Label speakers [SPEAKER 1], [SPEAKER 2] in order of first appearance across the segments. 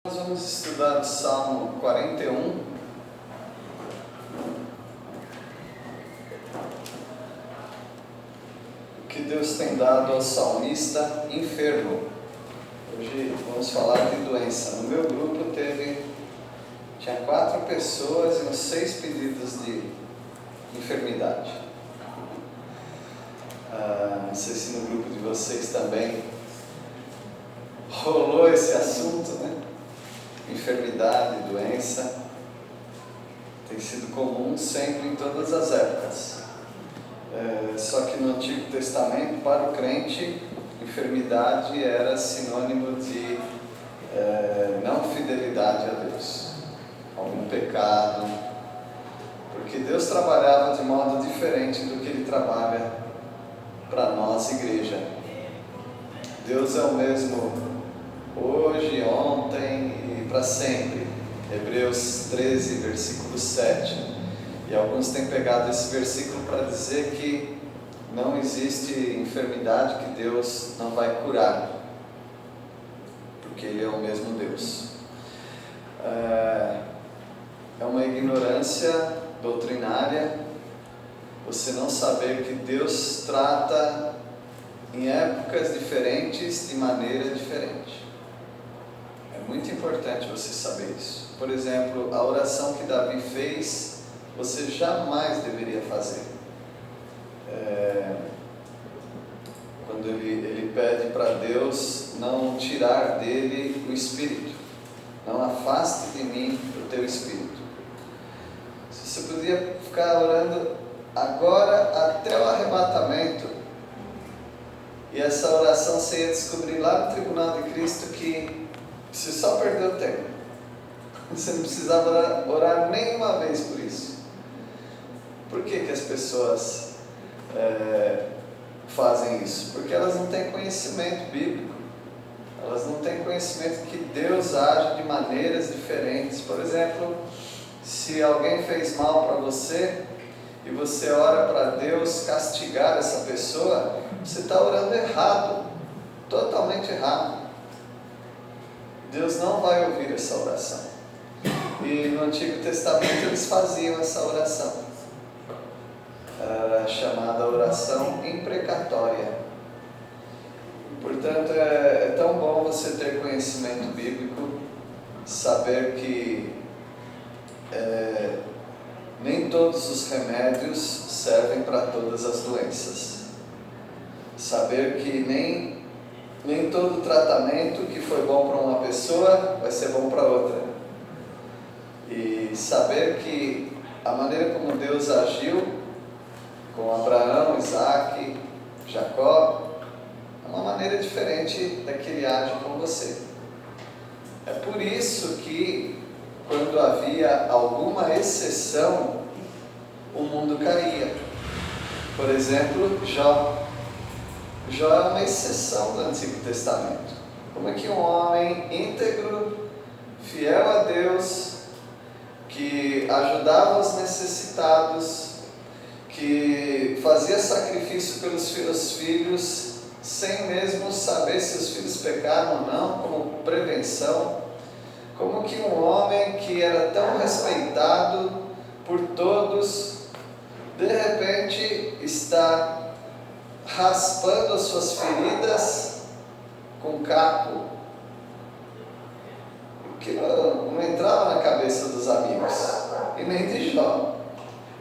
[SPEAKER 1] Nós vamos estudar o Salmo 41. O que Deus tem dado ao salmista enfermo. Hoje vamos falar de doença. No meu grupo tinha 4 pessoas e uns 6 pedidos de enfermidade. Não sei se no grupo de vocês também rolou esse assunto, né? Enfermidade, doença, tem sido comum sempre em todas as épocas. Só que no Antigo Testamento, para o crente, enfermidade era sinônimo de não fidelidade a Deus, algum pecado, porque Deus trabalhava de modo diferente do que Ele trabalha para nós, igreja. Deus é o mesmo hoje, ontem e para sempre. Hebreus 13, versículo 7. E alguns têm pegado esse versículo para dizer que não existe enfermidade que Deus não vai curar, porque Ele é o mesmo Deus. É uma ignorância doutrinária você não saber que Deus trata em épocas diferentes, de maneira diferente. É muito importante você saber isso. Por exemplo, a oração que Davi fez, você jamais deveria fazer. Quando ele pede para Deus não tirar dele o Espírito. Não afaste de mim o teu Espírito. Você podia ficar orando agora até o arrebatamento. E essa oração você ia descobrir lá no tribunal de Cristo que você só perdeu tempo. Você não precisava orar nenhuma vez por isso. Por que as pessoas fazem isso? Porque elas não têm conhecimento bíblico. Elas não têm conhecimento que Deus age de maneiras diferentes. Por exemplo, se alguém fez mal para você e você ora para Deus castigar essa pessoa, você está orando errado, totalmente errado. Deus não vai ouvir essa oração. E no Antigo Testamento eles faziam essa oração. Era chamada oração imprecatória. Portanto, é tão bom você ter conhecimento bíblico, saber que nem todos os remédios servem para todas as doenças. Saber que nem todo tratamento que foi bom para uma pessoa vai ser bom para outra. E saber que a maneira como Deus agiu com Abraão, Isaac, Jacó, é uma maneira diferente da que Ele age com você. É por isso que quando havia alguma exceção, o mundo caía. Por exemplo, Jó. Jó é uma exceção do Antigo Testamento. Como é que um homem íntegro, fiel a Deus, que ajudava os necessitados, que fazia sacrifício pelos seus filhos, sem mesmo saber se os filhos pecaram ou não, como prevenção, como que um homem que era tão respeitado por todos, de repente está raspando as suas feridas com caco? O que não entrava na cabeça dos amigos, e nem de Jó.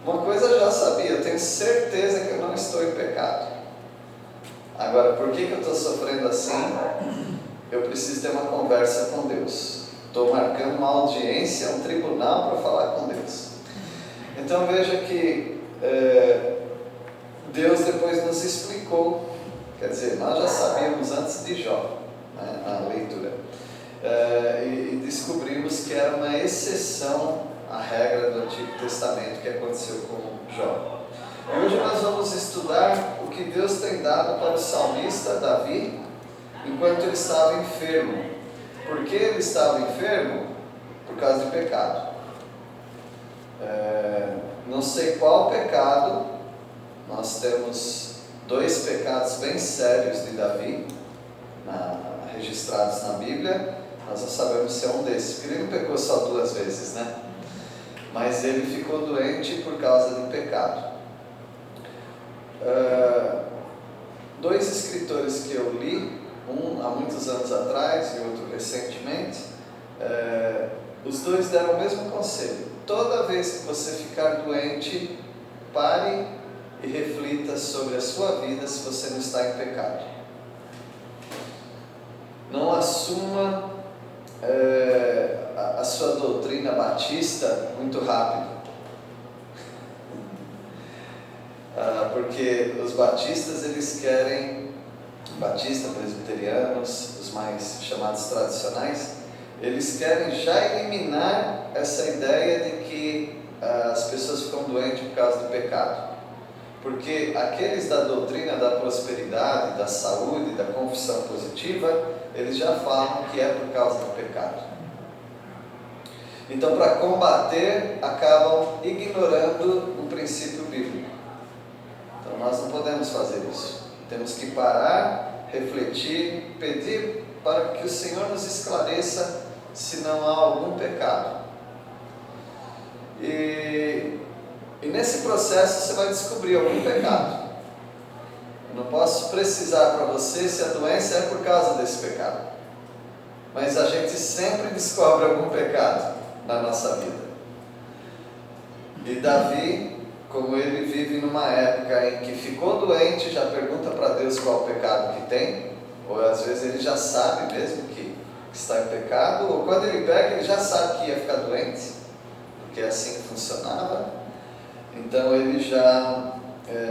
[SPEAKER 1] Uma coisa eu já sabia, eu tenho certeza que eu não estou em pecado. Agora, por que eu estou sofrendo assim? Eu preciso ter uma conversa com Deus. Estou marcando uma audiência, um tribunal para falar com Deus. Então veja que Deus depois nos explicou, quer dizer, nós já sabíamos antes de Jó, né, na leitura, e descobrimos que era uma exceção à regra do Antigo Testamento que aconteceu com Jó. E hoje nós vamos estudar o que Deus tem dado para o salmista Davi enquanto ele estava enfermo. Por que ele estava enfermo? Por causa de pecado. Não sei qual pecado. Nós temos 2 pecados bem sérios de Davi registrados na Bíblia. Nós não sabemos se é um desses, porque ele não pecou só 2 vezes, né? Mas ele ficou doente por causa do pecado. 2 escritores que eu li, um há muitos anos atrás e outro recentemente, os 2 deram o mesmo conselho. Toda vez que você ficar doente, pare e reflita sobre a sua vida se você não está em pecado. Não assuma a sua doutrina batista muito rápido. Porque os batistas, eles querem, presbiterianos, os mais chamados tradicionais, eles querem já eliminar essa ideia de que as pessoas ficam doentes por causa do pecado. Porque aqueles da doutrina da prosperidade, da saúde, da confissão positiva, eles já falam que é por causa do pecado. Então, para combater, acabam ignorando o princípio bíblico. Então, nós não podemos fazer isso. Temos que parar, refletir, pedir para que o Senhor nos esclareça se não há algum pecado. E nesse processo você vai descobrir algum pecado. Eu não posso precisar para você se a doença é por causa desse pecado. Mas a gente sempre descobre algum pecado na nossa vida. E Davi, como ele vive numa época em que ficou doente, já pergunta para Deus qual o pecado que tem, ou às vezes ele já sabe mesmo que está em pecado, ou quando ele peca ele já sabe que ia ficar doente, porque é assim que funcionava. Então ele já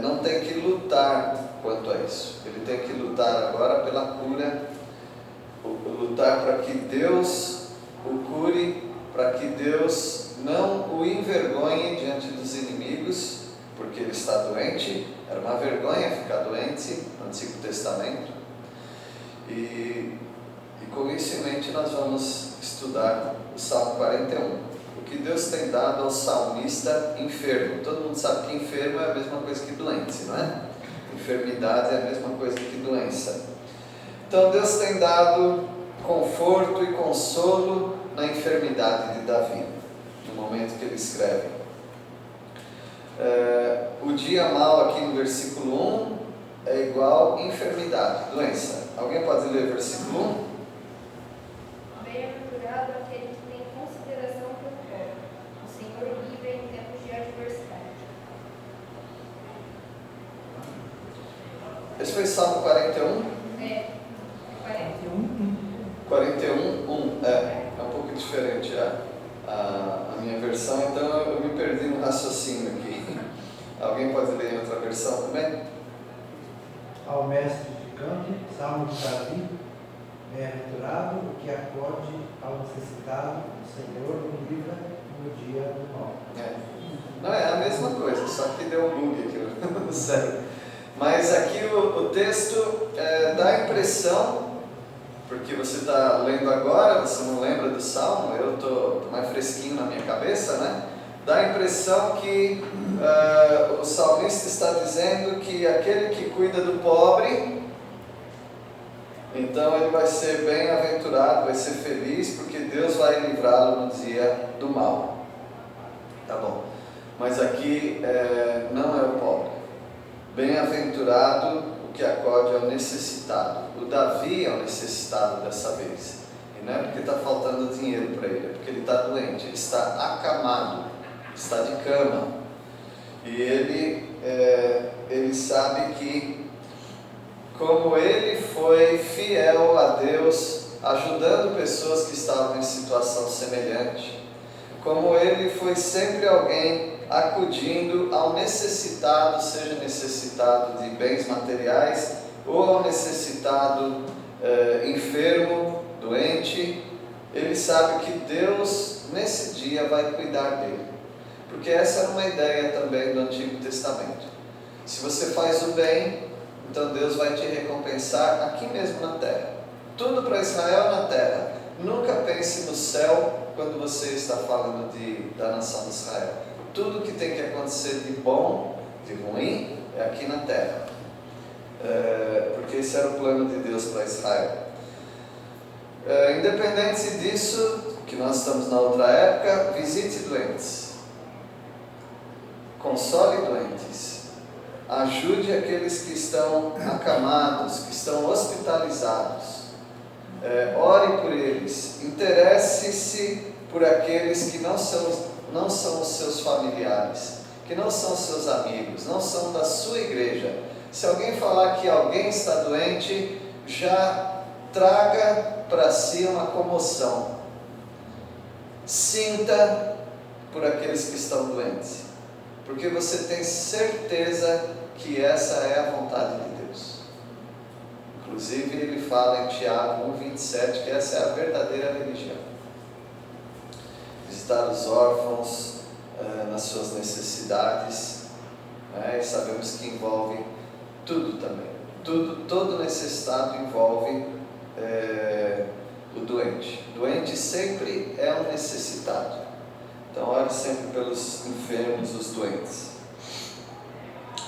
[SPEAKER 1] não tem que lutar quanto a isso. Ele tem que lutar agora pela cura, lutar para que Deus o cure, para que Deus não o envergonhe diante dos inimigos, porque ele está doente. Era uma vergonha ficar doente no Antigo Testamento. E com isso em mente nós vamos estudar o Salmo 41. O que Deus tem dado ao salmista enfermo. Todo mundo sabe que enfermo é a mesma coisa que doente, não é? Enfermidade é a mesma coisa que doença. Então Deus tem dado conforto e consolo na enfermidade de Davi, no momento que ele escreve. O dia mau aqui no versículo 1 é igual enfermidade, doença. Alguém pode ler versículo 1?
[SPEAKER 2] Bem-aventurado aquele que tem consideração pelo pobre. O Senhor livra em tempos de adversidade.
[SPEAKER 1] Esse foi Salmo 41? 41, 1. É um pouco diferente a minha versão, então eu me perdi no raciocínio aqui. Alguém pode ler em outra versão também?
[SPEAKER 3] Ao mestre de canto, Salmo de Davi, bem-aventurado o que acode ao necessitado, o Senhor o livra no dia do mal.
[SPEAKER 1] Não, é a mesma coisa, só que deu um bug aqui no cérebro. Mas aqui o texto dá a impressão, porque você está lendo agora, você não lembra do Salmo, eu estou mais fresquinho na minha cabeça, né? Dá a impressão que o salmista está dizendo que aquele que cuida do pobre, então ele vai ser bem-aventurado, vai ser feliz, porque Deus vai livrá-lo no dia do mal. Tá bom. Mas aqui não é o pobre. Bem-aventurado o que acode ao necessitado. O Davi é o necessitado dessa vez. E não é porque está faltando dinheiro para ele, é porque ele está doente, ele está acamado, está de cama. E ele sabe que, como ele foi fiel a Deus, ajudando pessoas que estavam em situação semelhante, como ele foi sempre alguém acudindo ao necessitado, seja necessitado de bens materiais ou ao necessitado enfermo, doente, ele sabe que Deus nesse dia vai cuidar dele, porque essa era uma ideia também do Antigo Testamento. Se você faz o bem, então Deus vai te recompensar aqui mesmo na terra. Tudo para Israel na terra. Nunca pense no céu quando você está falando da nação de Israel. Tudo que tem que acontecer de bom, de ruim, é aqui na terra. Porque esse era o plano de Deus para Israel. Independente disso, que nós estamos na outra época, visite doentes, console doentes, ajude aqueles que estão acamados, que estão hospitalizados, ore por eles, interesse-se por aqueles que não são os seus familiares, que não são seus amigos, não são da sua igreja. Se alguém falar que alguém está doente, já traga para si uma comoção. Sinta por aqueles que estão doentes, porque você tem certeza que essa é a vontade de Deus. Inclusive ele fala em Tiago 1,27 que essa é a verdadeira religião. Visitar os órfãos nas suas necessidades, e sabemos que envolve tudo também. Todo necessitado envolve o doente. Doente sempre é um necessitado. Então ore sempre pelos enfermos, os doentes.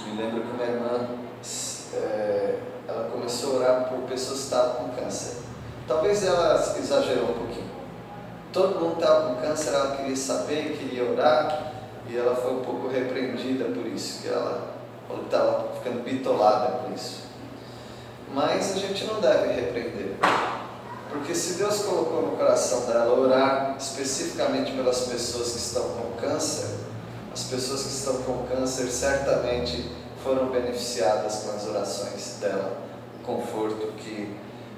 [SPEAKER 1] Me lembro que uma irmã, ela começou a orar por pessoas que estavam com câncer. Talvez ela exagerou um pouquinho. Todo mundo estava com câncer, ela queria saber, queria orar, e ela foi um pouco repreendida por isso, que ela estava ficando bitolada com isso. Mas a gente não deve repreender, porque se Deus colocou no coração dela orar especificamente pelas pessoas que estão com câncer, as pessoas que estão com câncer certamente foram beneficiadas com as orações dela, o conforto que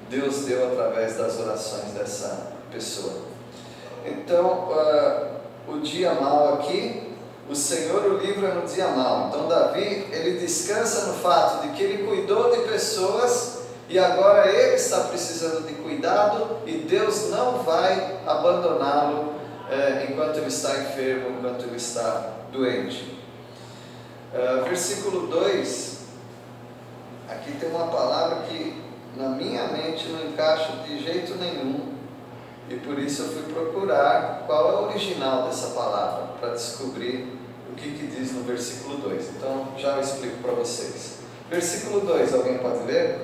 [SPEAKER 1] Deus deu através das orações dessa pessoa. Então, o dia mau aqui, o Senhor o livra no dia mau. Então Davi, ele descansa no fato de que ele cuidou de pessoas e agora ele está precisando de cuidado e Deus não vai abandoná-lo enquanto ele está enfermo, enquanto ele está doente. Versículo 2, aqui tem uma palavra que na minha mente não encaixa de jeito nenhum. E por isso eu fui procurar qual é o original dessa palavra, para descobrir o que diz no versículo 2. Então já eu explico para vocês. Versículo 2, alguém pode ler?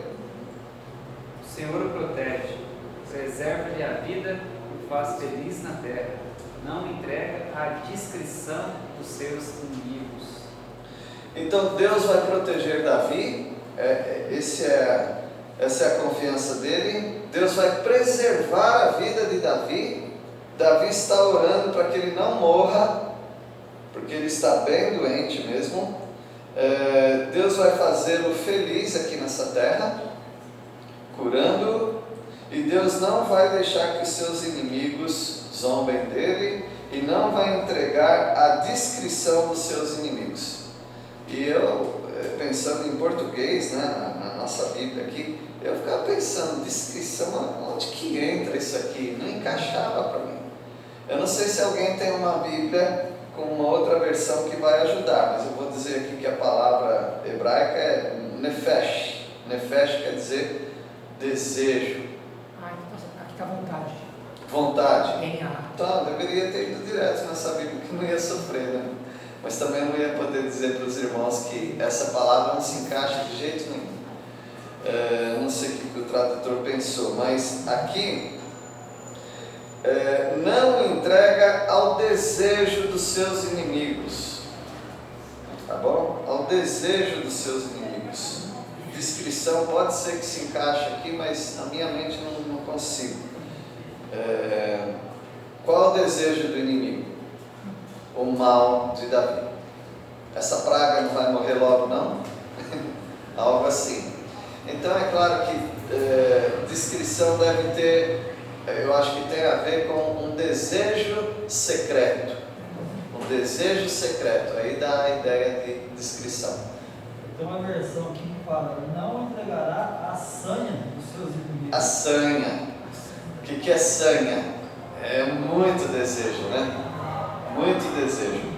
[SPEAKER 4] O Senhor o protege, preserva-lhe a vida e o faz feliz na terra. Não entrega à discrição dos seus inimigos.
[SPEAKER 1] Então Deus vai proteger Davi, essa é a confiança dele. Deus vai preservar a vida de Davi. Davi está orando para que ele não morra, porque ele está bem doente mesmo. Deus vai fazê-lo feliz aqui nessa terra, curando-o, e Deus não vai deixar que os seus inimigos zombem dele, e não vai entregar a discrição dos seus inimigos. E eu, pensando em português, na nossa Bíblia aqui, eu ficava pensando, descrição, onde que entra isso aqui? Não encaixava para mim. Eu não sei se alguém tem uma Bíblia com uma outra versão que vai ajudar, mas eu vou dizer aqui que a palavra hebraica é nefesh. Nefesh quer dizer desejo.
[SPEAKER 5] Aqui está vontade.
[SPEAKER 1] Vontade. Então, eu deveria ter ido direto nessa Bíblia, que não ia sofrer, né? Mas também não ia poder dizer para os irmãos que essa palavra não se encaixa de jeito nenhum. Não sei o que o tradutor pensou, mas aqui não entrega ao desejo dos seus inimigos, tá bom? Ao desejo dos seus inimigos. Descrição pode ser que se encaixe aqui, mas na minha mente não consigo. Qual é o desejo do inimigo? O mal de Davi. Essa praga não vai morrer logo, não? Algo assim. Então é claro que descrição deve ter, eu acho que tem a ver com um desejo secreto. Um desejo secreto, aí dá a ideia de descrição.
[SPEAKER 6] Tem uma versão aqui que fala, não entregará a sanha dos seus inimigos.
[SPEAKER 1] A sanha. O que é sanha? É muito desejo, né? Muito desejo.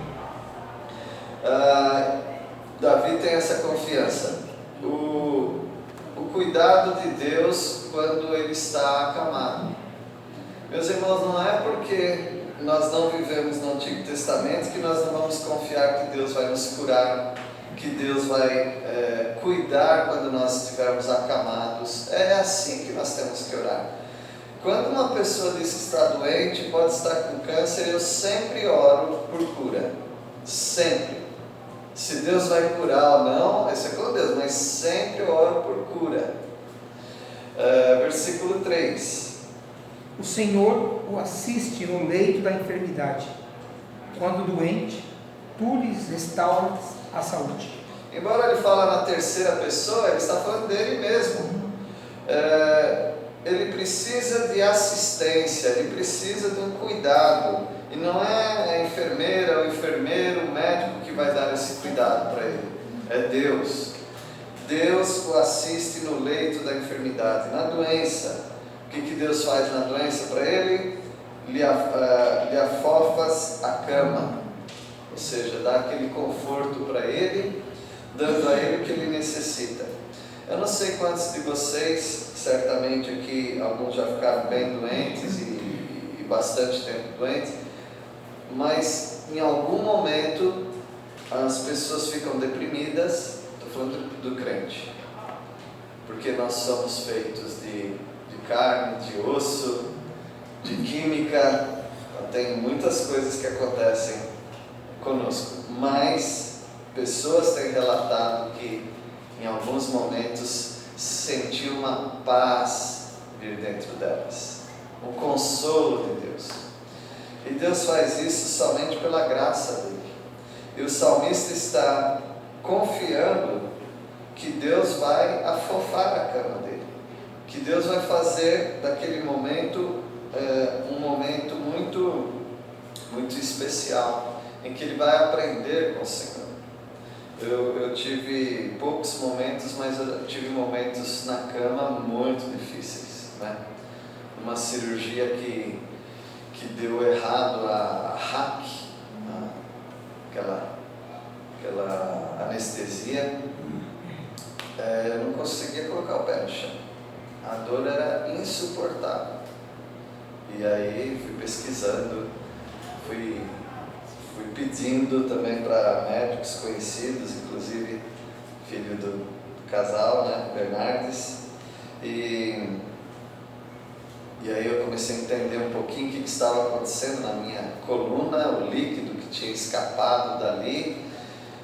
[SPEAKER 1] Davi tem essa confiança. O cuidado de Deus quando ele está acamado. Meus irmãos, não é porque nós não vivemos no Antigo Testamento que nós não vamos confiar que Deus vai nos curar, que Deus vai cuidar quando nós estivermos acamados. É assim que nós temos que orar. Quando uma pessoa diz que está doente, pode estar com câncer, eu sempre oro por cura. Sempre. Se Deus vai curar ou não, isso é com Deus, mas sempre oro por cura. Versículo 3.
[SPEAKER 5] O Senhor o assiste no leito da enfermidade. Quando doente, tu lhes restauras a saúde.
[SPEAKER 1] Embora ele fale na terceira pessoa, ele está falando dele mesmo. Ele precisa de assistência, ele precisa de um cuidado. E não é a enfermeira ou enfermeiro, o médico que vai dar esse cuidado para ele. É Deus. Deus o assiste no leito da enfermidade, na doença. O que Deus faz na doença para ele? Lhe afofas a cama. Ou seja, dá aquele conforto para ele, dando a ele o que ele necessita. Eu não sei quantos de vocês, certamente aqui, alguns já ficaram bem doentes e bastante tempo doentes, mas em algum momento as pessoas ficam deprimidas. Estou falando do crente, porque nós somos feitos de carne, de osso, de química, então, tem muitas coisas que acontecem conosco, mas pessoas têm relatado que em alguns momentos sentiu uma paz vir dentro delas, um consolo de Deus. E Deus faz isso somente pela graça dele. E o salmista está confiando que Deus vai afofar a cama dele, que Deus vai fazer daquele momento um momento muito, muito especial, em que ele vai aprender com o Senhor. Eu tive poucos momentos, mas eu tive momentos na cama muito difíceis, né? Uma cirurgia que deu errado a hack, aquela anestesia, eu não conseguia colocar o pé no chão. A dor era insuportável. E aí fui pesquisando, fui pedindo também para médicos conhecidos, inclusive filho do casal, né, Bernardes, e aí eu comecei a entender um pouquinho o que estava acontecendo na minha coluna, o líquido que tinha escapado dali,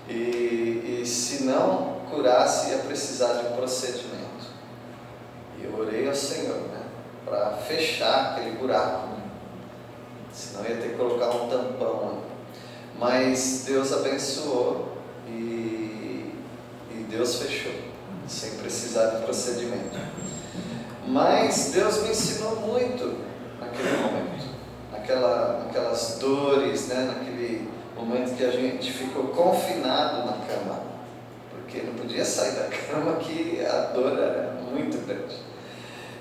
[SPEAKER 1] e se não curasse ia precisar de um procedimento. E eu orei ao Senhor, né, para fechar aquele buraco, né? Senão ia ter que colocar um tampão, né? Mas Deus abençoou e Deus fechou, sem precisar de procedimento. Mas Deus me ensinou muito naquele momento, naquelas dores, né? Naquele momento que a gente ficou confinado na cama, porque não podia sair da cama, que a dor era muito grande.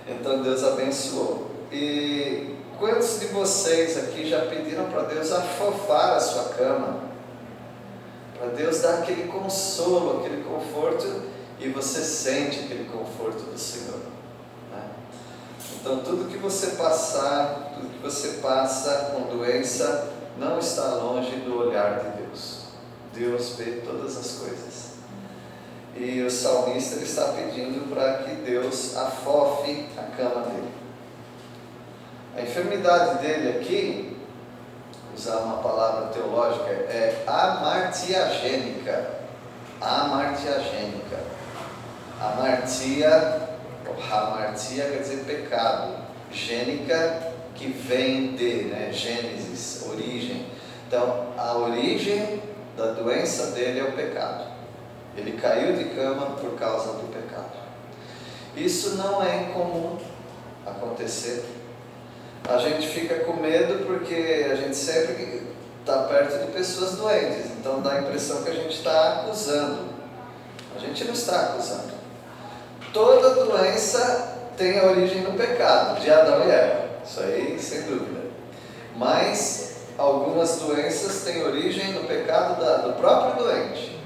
[SPEAKER 1] Então Deus abençoou. E quantos de vocês aqui já pediram para Deus afofar a sua cama? Para Deus dar aquele consolo, aquele conforto, e você sente aquele conforto do Senhor, né? Então tudo que você passar, tudo que você passa com doença, não está longe do olhar de Deus. Deus vê todas as coisas. E o salmista ele está pedindo para que Deus afofe a cama dele. A enfermidade dele aqui, usar uma palavra teológica, é amartiagênica. Amartiagênica. Hamartia quer dizer pecado. Gênica, que vem de, né? Gênesis, origem. Então, a origem da doença dele é o pecado. Ele caiu de cama por causa do pecado. Isso não é incomum acontecer. A gente fica com medo porque a gente sempre está perto de pessoas doentes, então dá a impressão que a gente está acusando. A gente não está acusando. Toda doença tem a origem no pecado, de Adão e Eva, isso aí sem dúvida. Mas algumas doenças têm origem no pecado do próprio doente.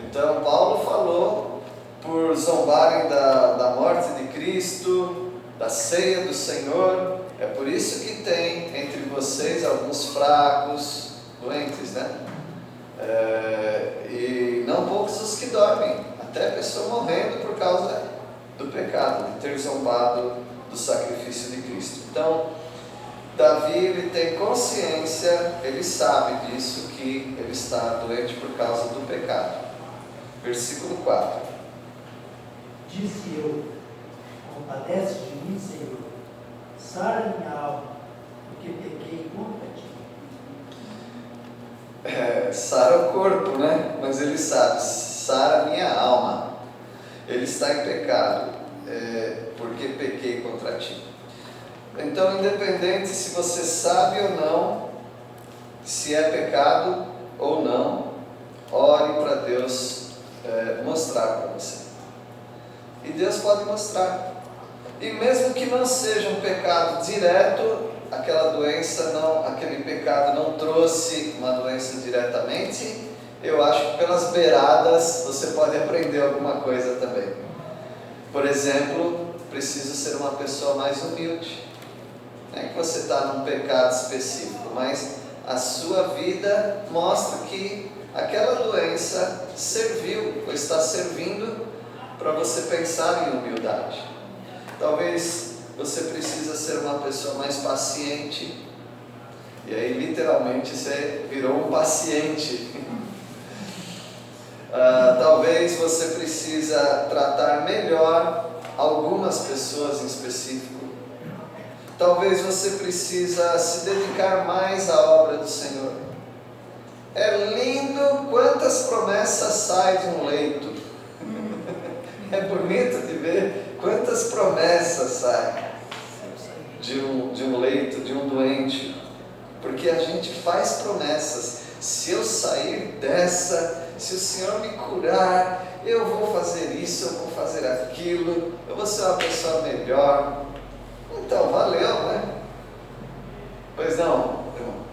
[SPEAKER 1] Então Paulo falou, por zombarem da morte de Cristo, da ceia do Senhor, é por isso que tem entre vocês alguns fracos, doentes, né? E não poucos os que dormem, até a pessoa morrendo por causa do pecado, de ter zombado do sacrifício de Cristo. Cristo. Então, Davi, ele tem consciência, ele sabe disso, que ele está doente por causa do pecado. Versículo 4.
[SPEAKER 6] Disse eu: compadece de mim, Senhor, sara minha alma, porque pequei contra ti.
[SPEAKER 1] Sara o corpo, né? Mas ele sabe, sara minha alma. Ele está em pecado, porque pequei contra ti. Então, independente se você sabe ou não, se é pecado ou não, ore para Deus mostrar para você. E Deus pode mostrar. E mesmo que não seja um pecado direto, aquela doença não, aquele pecado não trouxe uma doença diretamente, eu acho que pelas beiradas você pode aprender alguma coisa também. Por exemplo, preciso ser uma pessoa mais humilde. Não é que você está num pecado específico, mas a sua vida mostra que aquela doença serviu ou está servindo para você pensar em humildade. Talvez você precisa ser uma pessoa mais paciente, e aí literalmente você virou um paciente. Talvez você precisa tratar melhor algumas pessoas em específico. Talvez você precisa se dedicar mais à obra do Senhor. É lindo quantas promessas saem de um leito. É bonito de ver quantas promessas saem de um leito, de um doente. Porque a gente faz promessas. Se eu sair dessa, se o Senhor me curar, eu vou fazer isso, eu vou fazer aquilo, eu vou ser uma pessoa melhor. Então, valeu, né? Pois não, irmão?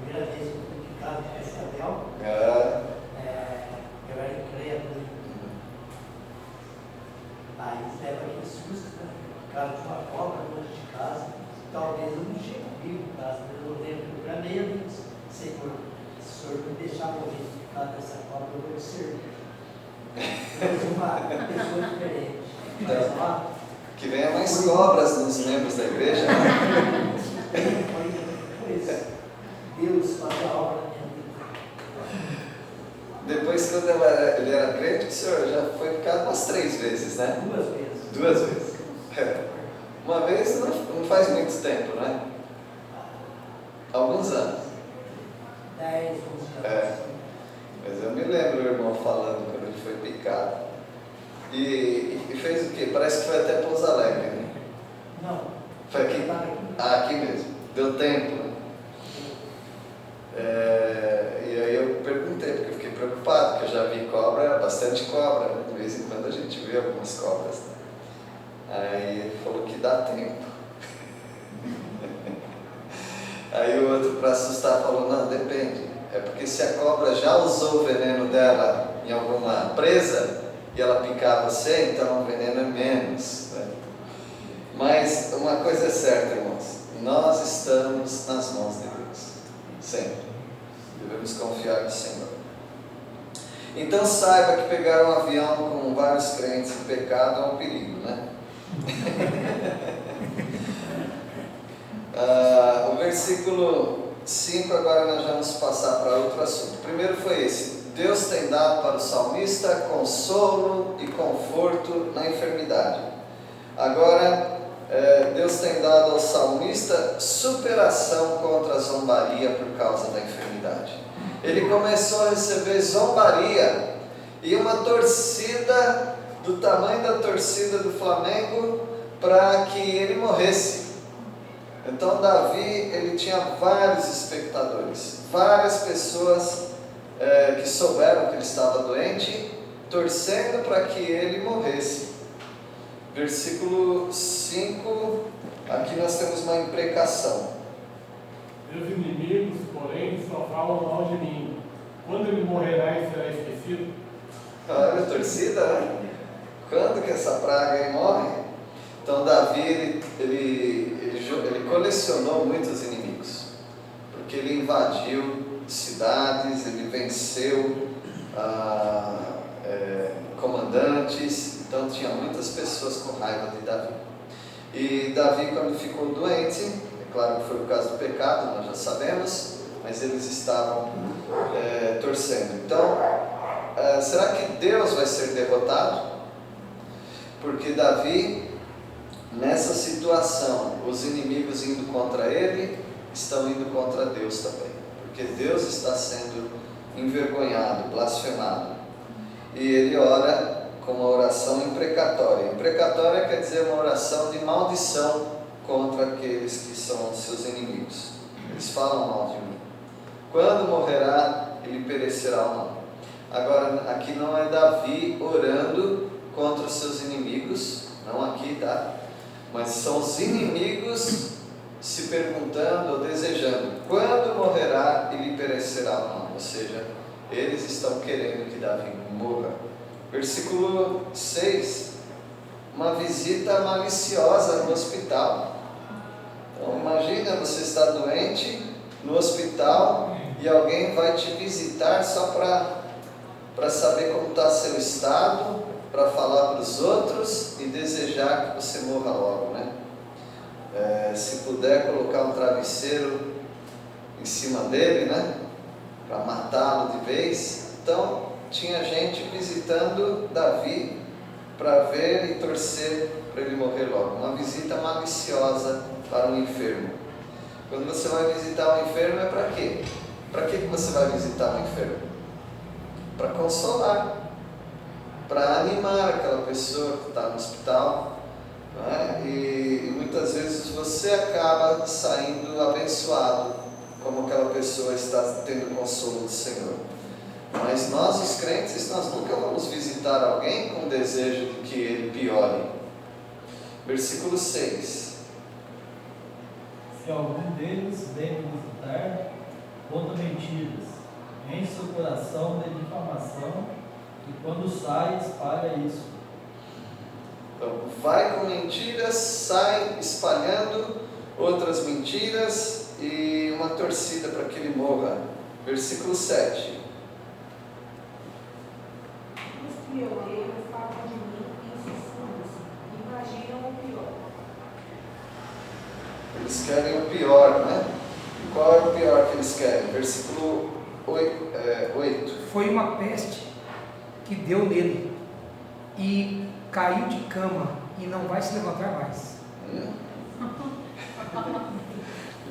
[SPEAKER 6] Primeira vez que eu fui de casa de Cascavel, eu era incrédulo. Aí leva aquele susto, né? O cara de uma cobra longe de casa, talvez eu não chegue comigo em casa, mas eu lembro que eu gramei a Deus: Senhor, se o Senhor me deixar morrer por causa dessa cobra, eu vou te servir. Eu sou uma pessoa diferente. Mas lá,
[SPEAKER 1] Que venha mais cobras nos membros da igreja.
[SPEAKER 6] Deus faz a obra na minha vida.
[SPEAKER 1] Depois, quando ele era crente, o senhor já foi picado umas 3 vezes, né?
[SPEAKER 6] 2 vezes.
[SPEAKER 1] 2 vezes. Uma vez não faz muito tempo, né? Alguns anos.
[SPEAKER 6] 10, 11 anos.
[SPEAKER 1] Mas eu me lembro o irmão falando quando ele foi picado. E fez o quê? Parece que foi até Pouso Alegre, né?
[SPEAKER 6] Não.
[SPEAKER 1] Foi aqui? Aqui mesmo. Deu tempo, né? E aí eu perguntei, porque eu fiquei preocupado, porque eu já vi cobra, bastante cobra, né? De vez em quando a gente vê algumas cobras, né? Aí ele falou que dá tempo. Aí o outro, para assustar, falou: não, depende. É porque se a cobra já usou o veneno dela em alguma presa e ela picar você, então o veneno é menos, né? Mas uma coisa é certa, irmãos: nós estamos nas mãos de Deus, sempre. Devemos confiar no Senhor. Então saiba que pegar um avião com vários crentes em pecado é um perigo, né? O versículo 5, agora nós vamos passar para outro assunto. Primeiro foi esse: Deus tem dado para o salmista consolo e conforto na enfermidade. Agora, Deus tem dado ao salmista superação contra a zombaria por causa da enfermidade. Ele começou a receber zombaria e uma torcida do tamanho da torcida do Flamengo para que ele morresse. Então Davi, ele tinha vários espectadores, várias pessoas que souberam que ele estava doente, torcendo para que ele morresse. Versículo 5, aqui nós temos uma imprecação.
[SPEAKER 7] Meus inimigos, porém, só falam mal de mim. Quando ele morrerá e será esquecido?
[SPEAKER 1] Olha a torcida, né? Quando que essa praga aí morre? Então Davi, ele colecionou muitos inimigos, porque ele invadiu cidades, ele venceu comandantes, então tinha muitas pessoas com raiva de Davi. E Davi, quando ficou doente, é claro que foi por causa do pecado, nós já sabemos, mas eles estavam torcendo. Então, será que Deus vai ser derrotado? Porque Davi, nessa situação, os inimigos indo contra ele, estão indo contra Deus também. Porque Deus está sendo envergonhado, blasfemado. E ele ora com uma oração imprecatória. Imprecatória quer dizer uma oração de maldição contra aqueles que são seus inimigos. Eles falam mal de mim. Quando morrerá, ele perecerá ou não. Agora, aqui não é Davi orando contra os seus inimigos, não aqui, tá? Mas são os inimigos se perguntando ou desejando: quando morrerá, ele perecerá ou não? Ou seja, eles estão querendo que Davi morra. Versículo 6, uma visita maliciosa no hospital. Então imagina, você está doente no hospital e alguém vai te visitar só para saber como está seu estado, para falar para os outros e desejar que você morra logo, né? Se puder colocar um travesseiro em cima dele, né? Para matá-lo de vez. Então tinha gente visitando Davi para ver e torcer para ele morrer logo. Uma visita maliciosa para um enfermo. Quando você vai visitar um enfermo, é para quê? Para que você vai visitar um enfermo? Para consolar, para animar aquela pessoa que está no hospital, não é? E muitas vezes você acaba saindo abençoado, como aquela pessoa está tendo consolo do Senhor. Mas nós, os crentes, nós nunca vamos visitar alguém com o desejo de que ele piore. Versículo 6.
[SPEAKER 8] Se algum deles vem me visitar, conta mentiras, enche seu coração de difamação, e quando sai, espalha isso.
[SPEAKER 1] Então, vai com mentiras, sai espalhando outras mentiras e uma torcida para que ele morra. Versículo 7.
[SPEAKER 9] Os pioneiros falam de mim em sussurros, imaginam o pior.
[SPEAKER 1] Eles querem o pior, né? Qual é o pior que eles querem? Versículo 8.
[SPEAKER 5] Foi uma peste que deu nele e caiu de cama e não vai se levantar mais.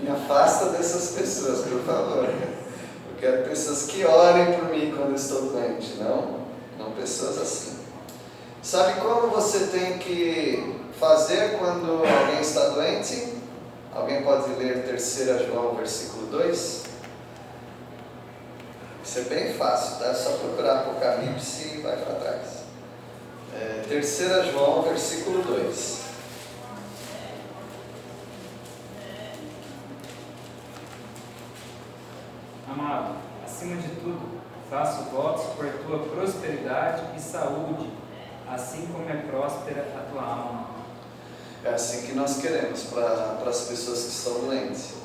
[SPEAKER 1] Me afasta dessas pessoas, por favor. Eu quero pessoas que orem por mim quando eu estou doente, não pessoas assim. Sabe como você tem que fazer quando alguém está doente? Alguém pode ler 3 João, versículo 2? Isso é bem fácil, tá? É só procurar Apocalipse e vai para trás. 3 João, versículo 2.
[SPEAKER 4] Amado, acima de tudo, faço votos por tua prosperidade e saúde, assim como é próspera a tua alma.
[SPEAKER 1] É assim que nós queremos para as pessoas que estão doentes.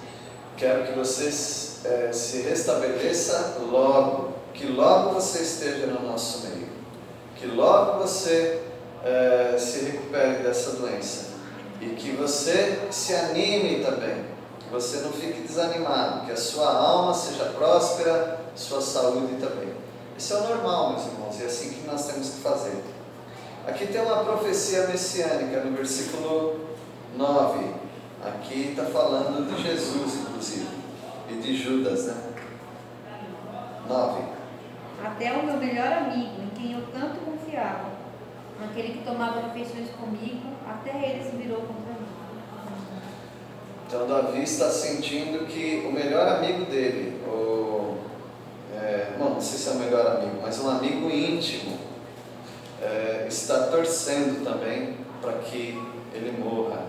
[SPEAKER 1] Quero que você se restabeleça logo, que logo você esteja no nosso meio, que logo você se recupere dessa doença e que você se anime também, que você não fique desanimado, que a sua alma seja próspera, sua saúde também. Isso é o normal, meus irmãos, e é assim que nós temos que fazer. Aqui tem uma profecia messiânica no versículo 9. Aqui está falando de Jesus, inclusive, e de Judas, né? 9.
[SPEAKER 2] Até o meu melhor amigo, em quem eu tanto confiava, aquele que tomava refeições comigo, até ele se virou contra mim.
[SPEAKER 1] Então Davi está sentindo que o melhor amigo dele, não sei se é o melhor amigo, mas um amigo íntimo, está torcendo também para que ele morra.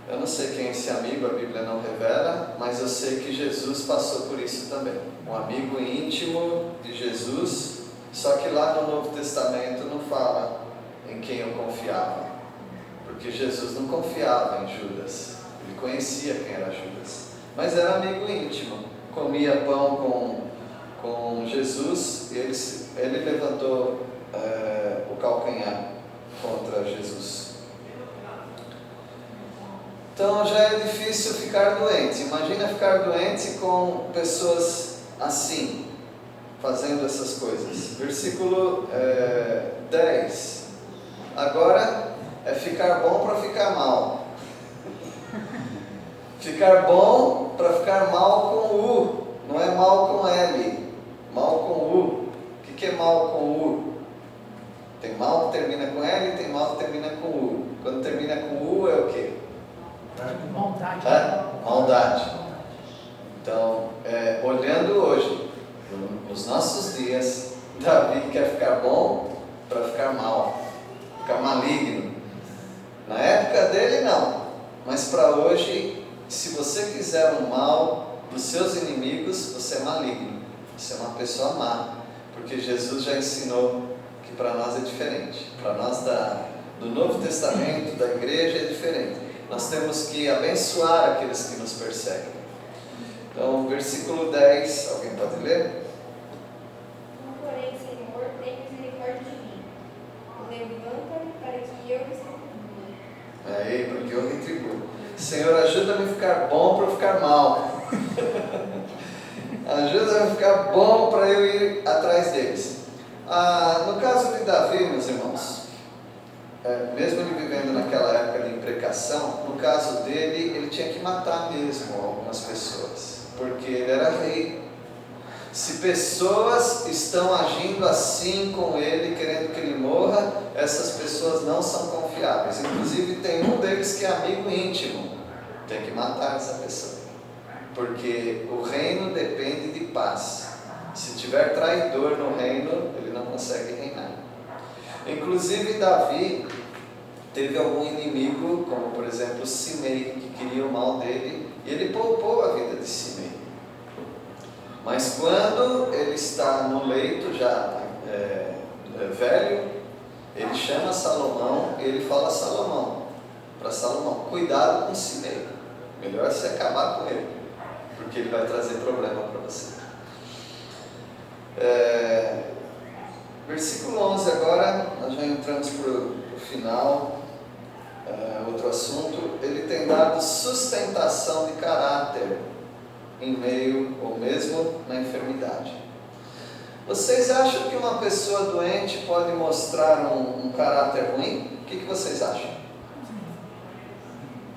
[SPEAKER 1] Eu não sei quem é esse amigo, a Bíblia não revela, mas eu sei que Jesus passou por isso também. Um amigo íntimo de Jesus, só que lá no Novo Testamento não fala em quem eu confiava, porque Jesus não confiava em Judas, ele conhecia quem era Judas, mas era amigo íntimo, comia pão com Jesus e ele levantou o calcanhar contra Jesus. Então já é difícil ficar doente. Imagina ficar doente com pessoas assim, fazendo essas coisas. Versículo 10. Agora é ficar bom para ficar mal. Ficar bom para ficar mal com U, não é mal com L, mal com U. O que é mal com U? Tem mal que termina com L e tem mal que termina com U. Quando termina com U é o quê?
[SPEAKER 5] Maldade.
[SPEAKER 1] Maldade. Então, olhando hoje, nos nossos dias, Davi quer ficar bom para ficar mal, ficar maligno. Na época dele não, mas para hoje, se você quiser o mal dos seus inimigos, você é maligno, você é uma pessoa má, porque Jesus já ensinou que para nós é diferente. Para nós do Novo Testamento, da igreja, é diferente. Nós temos que abençoar aqueles que nos perseguem. Então, versículo 10, alguém pode ler?
[SPEAKER 2] Porém, Senhor, tem misericórdia de mim. Levanta-me para que eu retribua.
[SPEAKER 1] Para que eu retribuo. Senhor, ajuda-me a ficar bom para eu ficar mal. Ajuda-me a ficar bom para eu ir atrás deles. No caso de Davi, meus irmãos, mesmo ele vivendo naquela época de imprecação, no caso dele, ele tinha que matar mesmo algumas pessoas, porque ele era rei. Se pessoas estão agindo assim com ele, querendo que ele morra, essas pessoas não são confiáveis. Inclusive tem um deles que é amigo íntimo, tem que matar essa pessoa, porque o reino depende de paz. Se tiver traidor no reino, ele não consegue reinar. Inclusive Davi teve algum inimigo, como por exemplo Simei, que queria o mal dele, e ele poupou a vida de Simei. Mas quando ele está no leito, já velho, ele chama Salomão e ele fala para Salomão, cuidado com Simei, melhor você acabar com ele, porque ele vai trazer problema para você. Versículo 11 agora, nós já entramos para o final, outro assunto. Ele tem dado sustentação de caráter em meio ou mesmo na enfermidade. Vocês acham que uma pessoa doente pode mostrar um caráter ruim? O que vocês acham?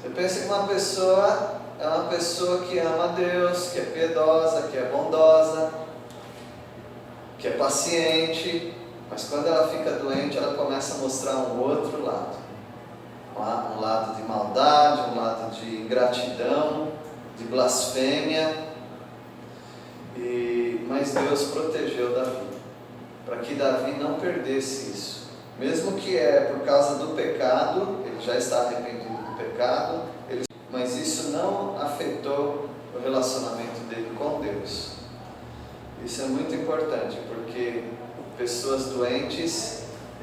[SPEAKER 1] Você pensa que uma pessoa é uma pessoa que ama a Deus, que é piedosa, que é bondosa, que é paciente, mas quando ela fica doente, ela começa a mostrar um outro lado. Um lado de maldade, um lado de ingratidão, de blasfêmia. Mas Deus protegeu Davi, para que Davi não perdesse isso. Mesmo que por causa do pecado, ele já está arrependido do pecado, mas isso não afetou o relacionamento dele com Deus. Isso é muito importante, porque pessoas doentes,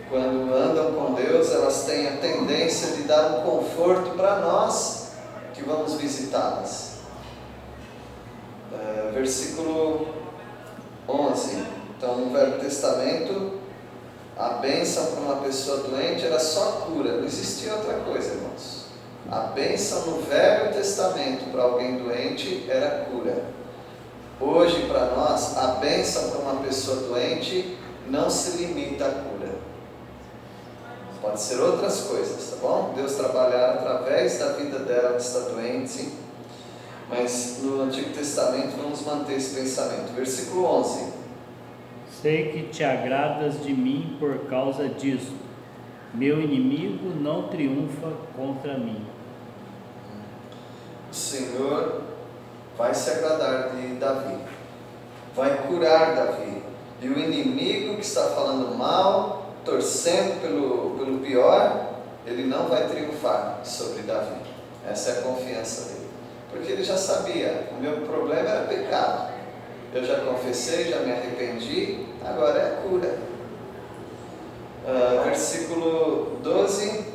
[SPEAKER 1] quando andam com Deus, elas têm a tendência de dar um conforto para nós que vamos visitá-las. Versículo 11. Então, no Velho Testamento, a bênção para uma pessoa doente era só cura, não existia outra coisa, irmãos. A bênção no Velho Testamento para alguém doente era cura. Hoje, para nós, a bênção para uma pessoa doente não se limita à cura. Pode ser outras coisas, tá bom? Deus trabalhar através da vida dela que está doente, mas no Antigo Testamento vamos manter esse pensamento. Versículo 11.
[SPEAKER 10] Sei que te agradas de mim por causa disso. Meu inimigo não triunfa contra mim.
[SPEAKER 1] O Senhor vai se agradar de Davi, vai curar Davi, e o inimigo que está falando mal, torcendo pelo pior, ele não vai triunfar sobre Davi. Essa é a confiança dele, porque ele já sabia, o meu problema era pecado, eu já confessei, já me arrependi, agora é a cura. Versículo 12,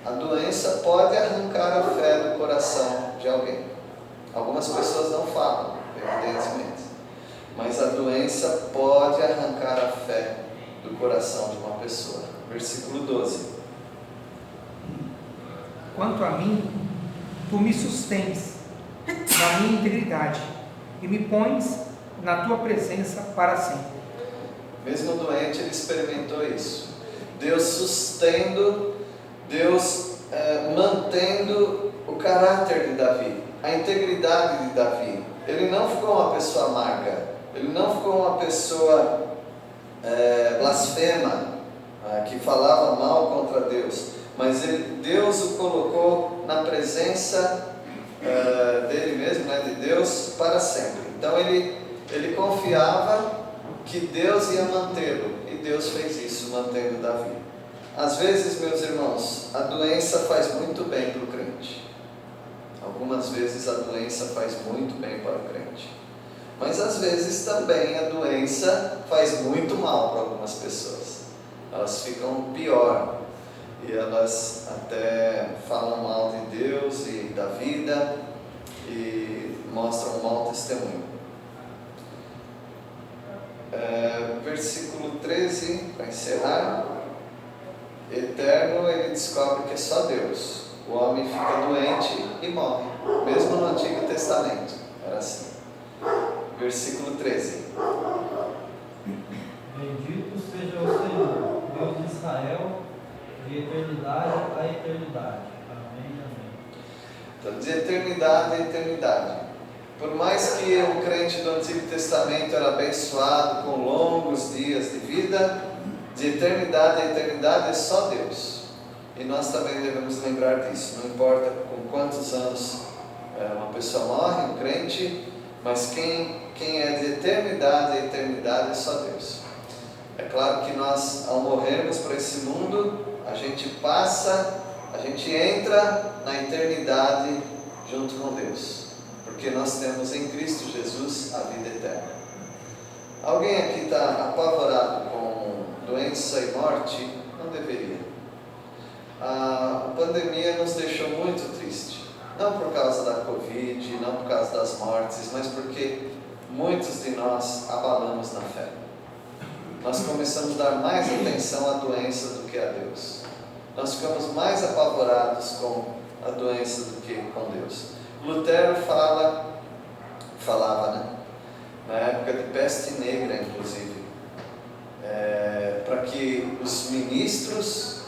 [SPEAKER 1] a doença pode arrancar a fé do coração de alguém. Algumas pessoas não falam, evidentemente, mas a doença pode arrancar a fé do coração de uma pessoa. Versículo 12.
[SPEAKER 5] Quanto a mim, Tu me sustens na minha integridade e me pões na tua presença para sempre.
[SPEAKER 1] Mesmo doente, ele experimentou isso. Deus sustendo, Deus mantendo o caráter de Davi, a integridade de Davi. Ele não ficou uma pessoa amarga, ele não ficou uma pessoa blasfema, que falava mal contra Deus, mas Deus o colocou na presença dele mesmo, de Deus para sempre. Então ele confiava que Deus ia mantê-lo, e Deus fez isso, mantendo Davi. Às vezes, meus irmãos, a doença faz muito bem para o crente. Algumas vezes a doença faz muito bem para o crente. Mas às vezes também a doença faz muito mal para algumas pessoas. Elas ficam pior e elas até falam mal de Deus e da vida e mostram um mau testemunho. Versículo 13, para encerrar. Eterno, ele descobre que é só Deus. O homem fica doente e morre, mesmo no Antigo Testamento era assim. Versículo 13.
[SPEAKER 8] Bendito seja o Senhor, Deus de Israel, de eternidade a eternidade. Amém, amém.
[SPEAKER 1] Então, de eternidade a eternidade. Por mais que o crente do Antigo Testamento era abençoado com longos dias de vida, de eternidade a eternidade é só Deus. E nós também devemos lembrar disso. Não importa com quantos anos uma pessoa morre, um crente, mas quem é de eternidade a eternidade é só Deus. É claro que nós, ao morrermos para esse mundo, a gente entra na eternidade junto com Deus, porque nós temos em Cristo Jesus a vida eterna. Alguém aqui está apavorado com doença e morte? Não deveria. A pandemia nos deixou muito triste, não por causa da Covid, não por causa das mortes, mas porque muitos de nós abalamos na fé. Nós começamos a dar mais atenção à doença do que a Deus. Nós ficamos mais apavorados com a doença do que com Deus. Lutero falava, na época de peste negra, inclusive, para que os ministros,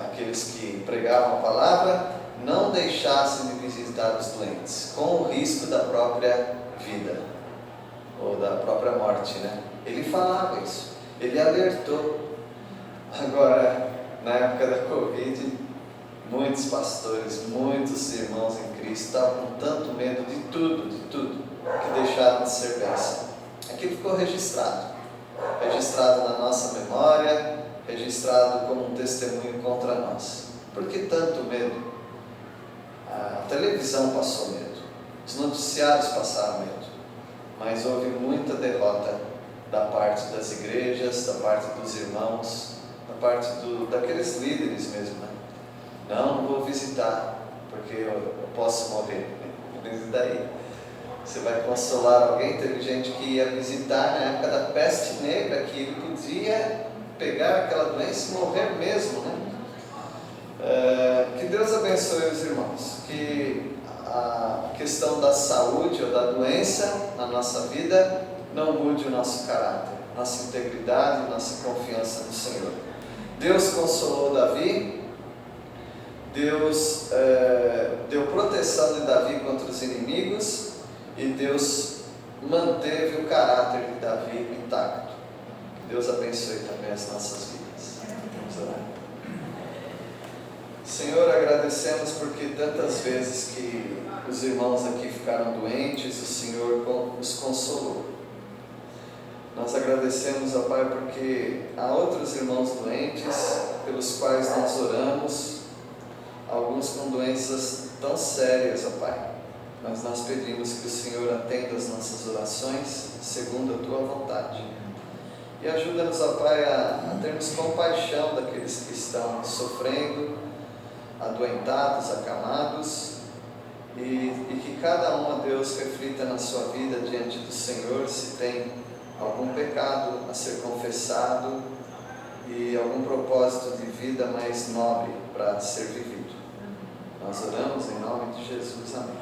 [SPEAKER 1] aqueles que pregavam a palavra, não deixassem de visitar os doentes, com o risco da própria vida, ou da própria morte, Ele falava isso, ele alertou. Agora, na época da Covid, muitos pastores, muitos irmãos em Cristo estavam com tanto medo de tudo, que deixaram de ser bênção. Aquilo ficou registrado na nossa memória, registrado como um testemunho contra nós. Por que tanto medo? A televisão passou medo, os noticiários passaram medo, mas houve muita derrota da parte das igrejas, da parte dos irmãos, da parte daqueles líderes mesmo, Não vou visitar, porque eu posso morrer. E daí? Você vai consolar alguém? Teve gente que ia visitar na época da peste negra, que ele podia pegar aquela doença e morrer mesmo, Que Deus abençoe os irmãos, que a questão da saúde ou da doença na nossa vida não mude o nosso caráter, nossa integridade, nossa confiança no Senhor. Deus consolou Davi, Deus deu proteção de Davi contra os inimigos e Deus manteve o caráter de Davi intacto. Deus abençoe também as nossas vidas. Vamos orar. Senhor, agradecemos porque tantas vezes que os irmãos aqui ficaram doentes, o Senhor os consolou. Nós agradecemos, ó Pai, porque há outros irmãos doentes, pelos quais nós oramos, alguns com doenças tão sérias, ó Pai, mas nós pedimos que o Senhor atenda as nossas orações, segundo a Tua vontade. E ajuda-nos, ó Pai, a termos compaixão daqueles que estão sofrendo, adoentados, acamados, e que cada um, ó Deus, reflita na sua vida diante do Senhor, se tem algum pecado a ser confessado e algum propósito de vida mais nobre para ser vivido. Nós oramos em nome de Jesus. Amém.